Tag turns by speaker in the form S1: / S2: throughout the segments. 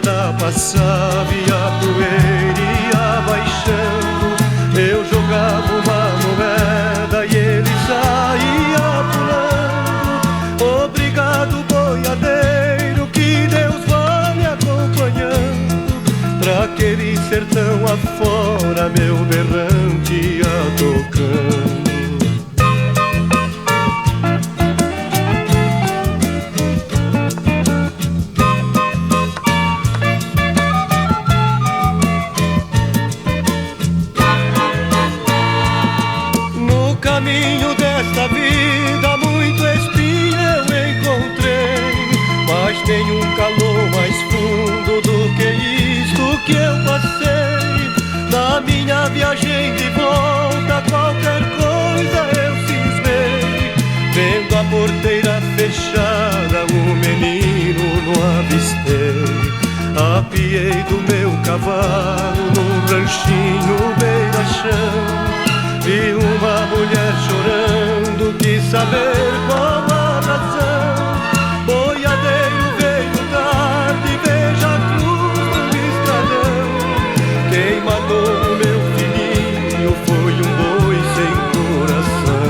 S1: boiada passava e a poeira ia baixando, eu jogava uma moeda e ele saía pulando. Obrigado, boiadeiro, que Deus vá me acompanhando, pra aquele sertão afora meu berrante ia tocando. Caminho desta vida muito espinho eu encontrei, mas tem um calor mais fundo do que isto que eu passei. Na minha viagem de volta qualquer coisa eu cismei, vendo a porteira fechada o menino não avistei. Apiei do meu cavalo num ranchinho beira-chão, vi uma mulher chorando, quis saber qual a razão. Boiadeiro veio tarde, veja a cruz do estradão. Quem matou o meu filhinho foi um boi sem coração.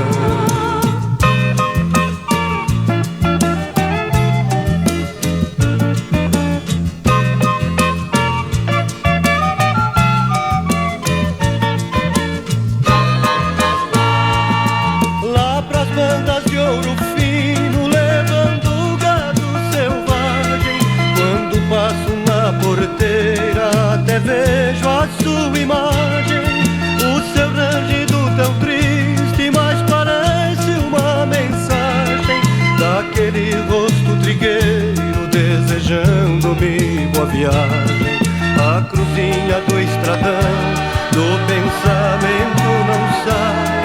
S1: Bandas de ouro fino levando gado selvagem, quando passo na porteira até vejo a sua imagem. O seu rangido tão triste, mas parece uma mensagem daquele rosto trigueiro desejando-me boa viagem. A cruzinha do estradão do pensamento não sai,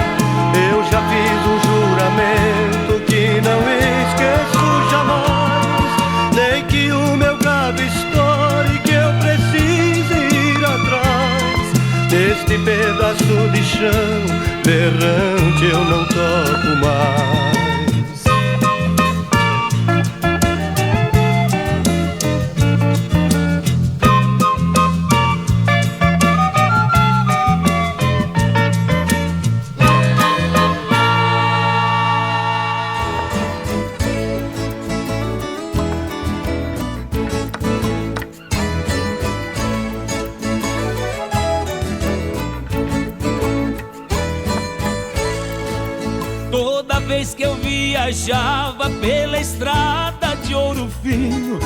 S1: eu já fiz um juramento que não esqueço jamais. Nem que o meu gado estoure, que eu precise ir atrás deste pedaço de chão berrante eu não toco mais.
S2: Toda vez que eu viajava pela estrada de ouro fino,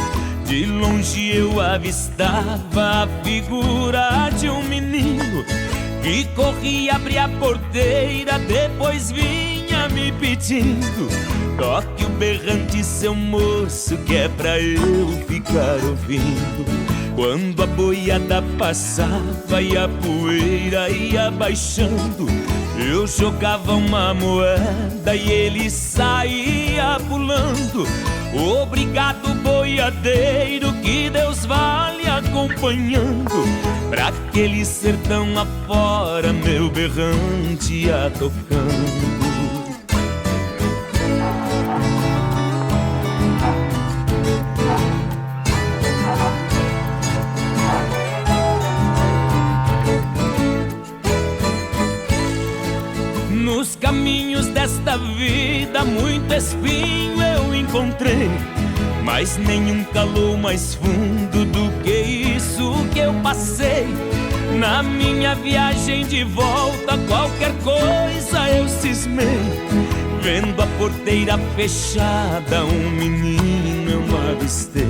S2: de longe eu avistava a figura de um menino que corria, abria a porteira, depois vinha me pedindo: toque o berrante, seu moço, que é pra eu ficar ouvindo. Quando a boiada passava e a poeira ia baixando, eu jogava uma moeda e ele saía pulando. Obrigado, boiadeiro, que Deus vá lhe acompanhando, pra aquele sertão afora meu berrante ia tocando. Nos caminhos desta vida muito espinho eu encontrei, mas nenhum calor mais fundo do que isso que eu passei. Na minha viagem de volta qualquer coisa eu cismei, vendo a porteira fechada um menino eu avistei.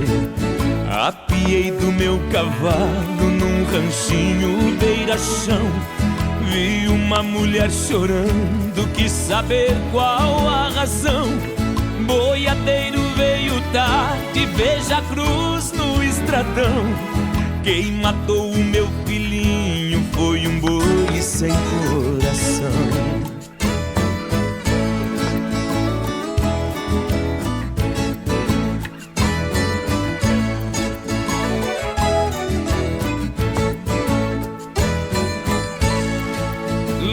S2: Apiei do meu cavalo num ranchinho beira-chão, vi uma mulher chorando, quis saber qual a razão. Boiadeiro veio tarde, veja a cruz no estradão. Quem matou o meu filhinho foi um boi sem coração.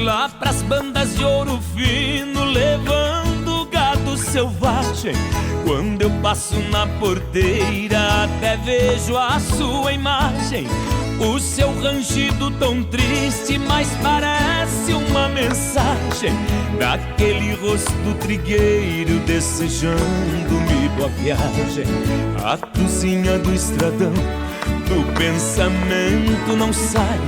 S2: Lá pras bandas de ouro fino, levando gado selvagem. Quando eu passo na porteira, até vejo a sua imagem. O seu rangido tão triste, mas parece uma mensagem daquele rosto trigueiro desejando-me boa viagem. A cruzinha do estradão do pensamento não sai.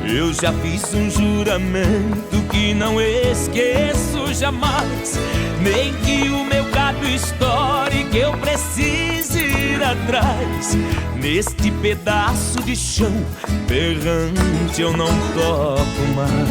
S2: Eu já fiz um juramento que não esqueço jamais. Nem que o meu gado estoure, que eu precise ir atrás. Neste pedaço de chão berrante eu não toco mais.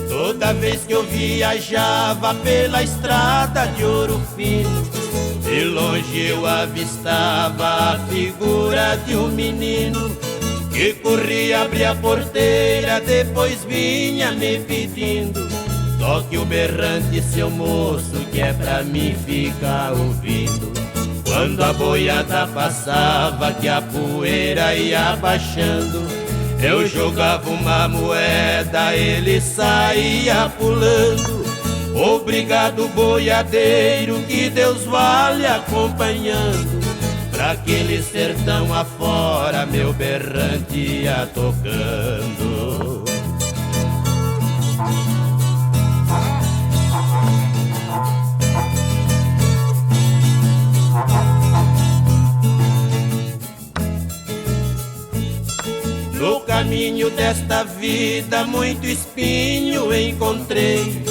S1: Toda vez que eu viajava pela estrada de Ouro Fino, de longe eu avistava a figura de um menino que corria, abria a porteira, depois vinha me pedindo: toque o berrante, seu moço, que é pra mim ficar ouvindo. Quando a boiada passava, que a poeira ia baixando, eu jogava uma moeda, ele saía pulando. Obrigado, boiadeiro, que Deus vale acompanhando. Pra aquele sertão afora, meu berrante ia tocando. No caminho desta vida muito espinho encontrei,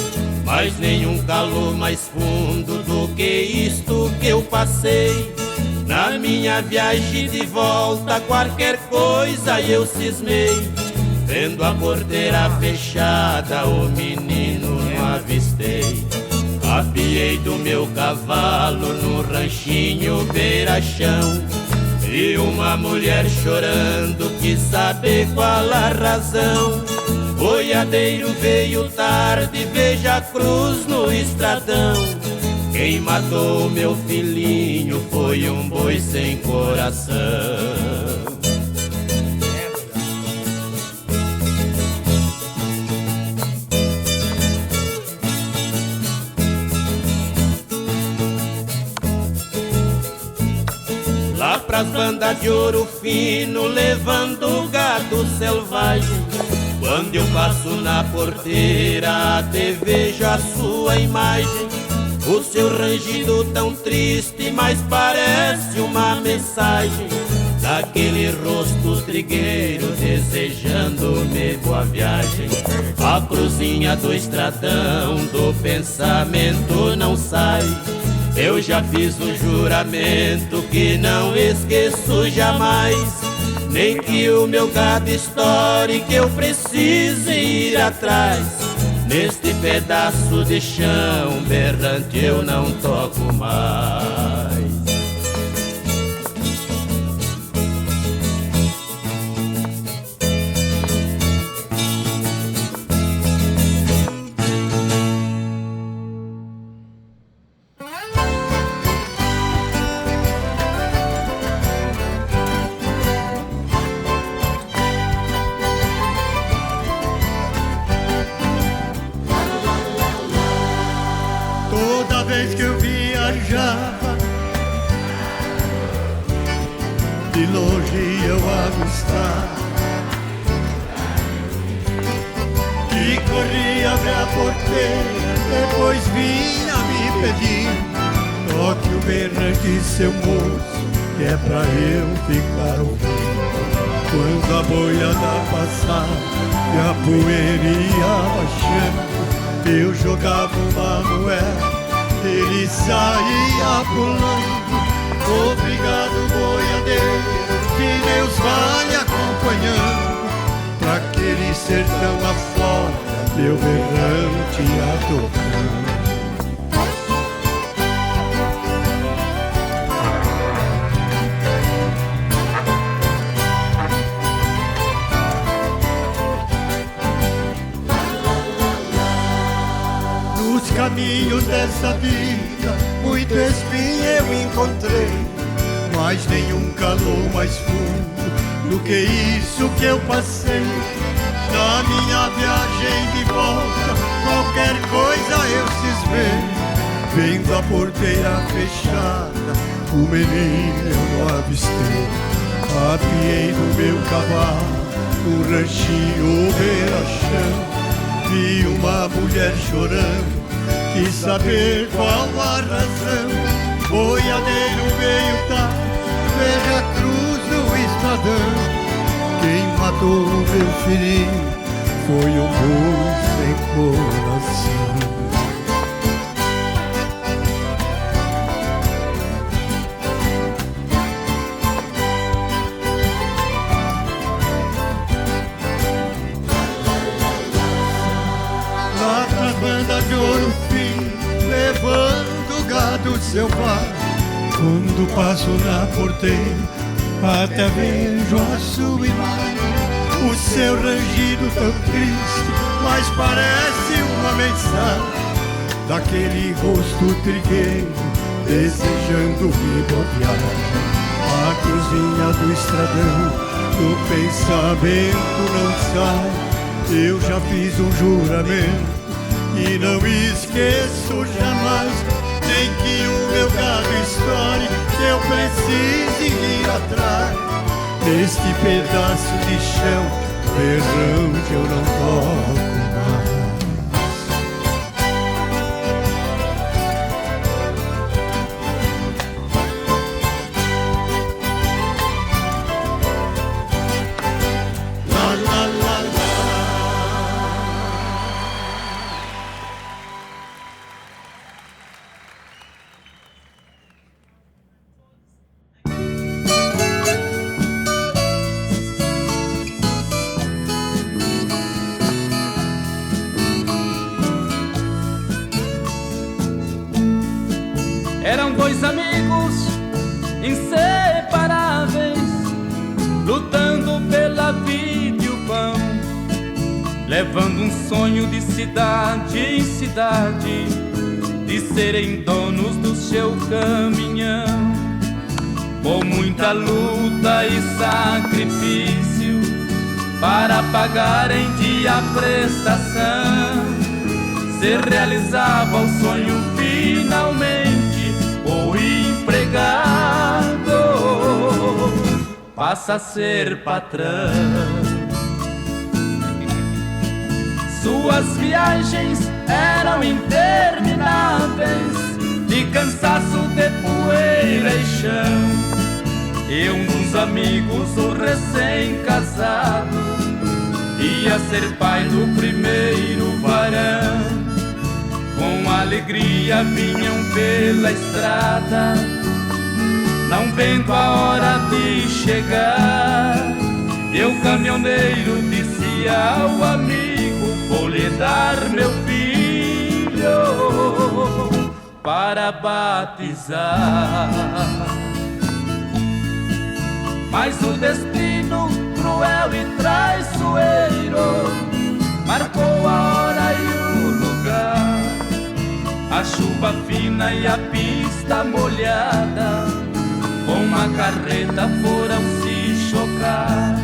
S1: mas nenhum calor mais fundo do que isto que eu passei. Na minha viagem de volta qualquer coisa eu cismei, vendo a porteira fechada o menino não avistei. Apiei do meu cavalo no ranchinho beira-chão, e uma mulher chorando quis saber qual a razão. Boiadeiro veio tarde, veja a cruz no estradão. Quem matou meu filhinho foi um boi sem coração. Lá pras bandas de Ouro Fino, levando gado selvagem, quando eu passo na porteira, até vejo a sua imagem. O seu rangido tão triste, mas parece uma mensagem daquele rosto trigueiro desejando-me boa viagem. A cruzinha do estradão do pensamento não sai. Eu já fiz um juramento que não esqueço jamais. Nem que o meu gado estoure, que eu precise ir atrás. Neste pedaço de chão berrante eu não toco mais.
S3: vez que eu viajava, de longe eu avistava, e corria abrir a porteira, depois vinha me pedir: toque o berrante, seu moço, que é pra eu ficar ouvindo. Quando a boiada passava e a poeira ia baixando, eu jogava uma moeda, ele saía pulando. Obrigado, boiadeiro, que Deus vai acompanhando, pra aquele sertão afora, meu berrante a tocando. Nos caminhos dessa vida, muito espinho eu encontrei, mas nenhum calor mais fundo do que isso que eu passei. Na minha viagem de volta, qualquer coisa eu cismei. Vendo a porteira fechada, o menino eu não avistei. Apiei no meu cavalo, no ranchinho beira-chão, vi uma mulher chorando, quis saber qual a razão. Boiadeiro veio dar, veja a cruz no estradão. Quem matou o meu filhinho foi um boi sem coração. Lá pra banda de Ouro Fino, levando o gado selvagem, quando passo na porteira, até vejo a sua imagem. O seu rangido tão triste, mas parece uma mensagem daquele rosto trigueiro, desejando vir boa viagem. A cruzinha do estradão, do pensamento não sai. Eu já fiz um juramento e não esqueço jamais, nem que o meu gado estoure, eu precise ir atrás deste pedaço de chão, berrante eu não toco mais. La la la la.
S2: Eram dois amigos inseparáveis, lutando pela vida e o pão, levando um sonho de cidade em cidade, de serem donos do seu caminhão. Com muita luta e sacrifício, para pagar em dia a prestação, se realizava o sonho finalmente. O empregado passa a ser patrão. Suas viagens eram intermináveis, de cansaço, de poeira e chão. E um dos amigos, o recém-casado, ia ser pai do primeiro varão. Com alegria vinham pela estrada, não vendo a hora de chegar. E o caminhoneiro disse ao amigo: vou lhe dar meu filho para batizar. Mas o destino cruel e traiçoeiro marcou a hora e o lugar. A chuva fina e a pista molhada, com uma carreta foram se chocar.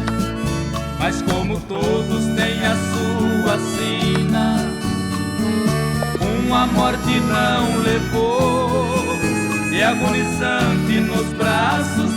S2: Mas como todos têm a sua sina, um a morte não levou, e agonizante nos braços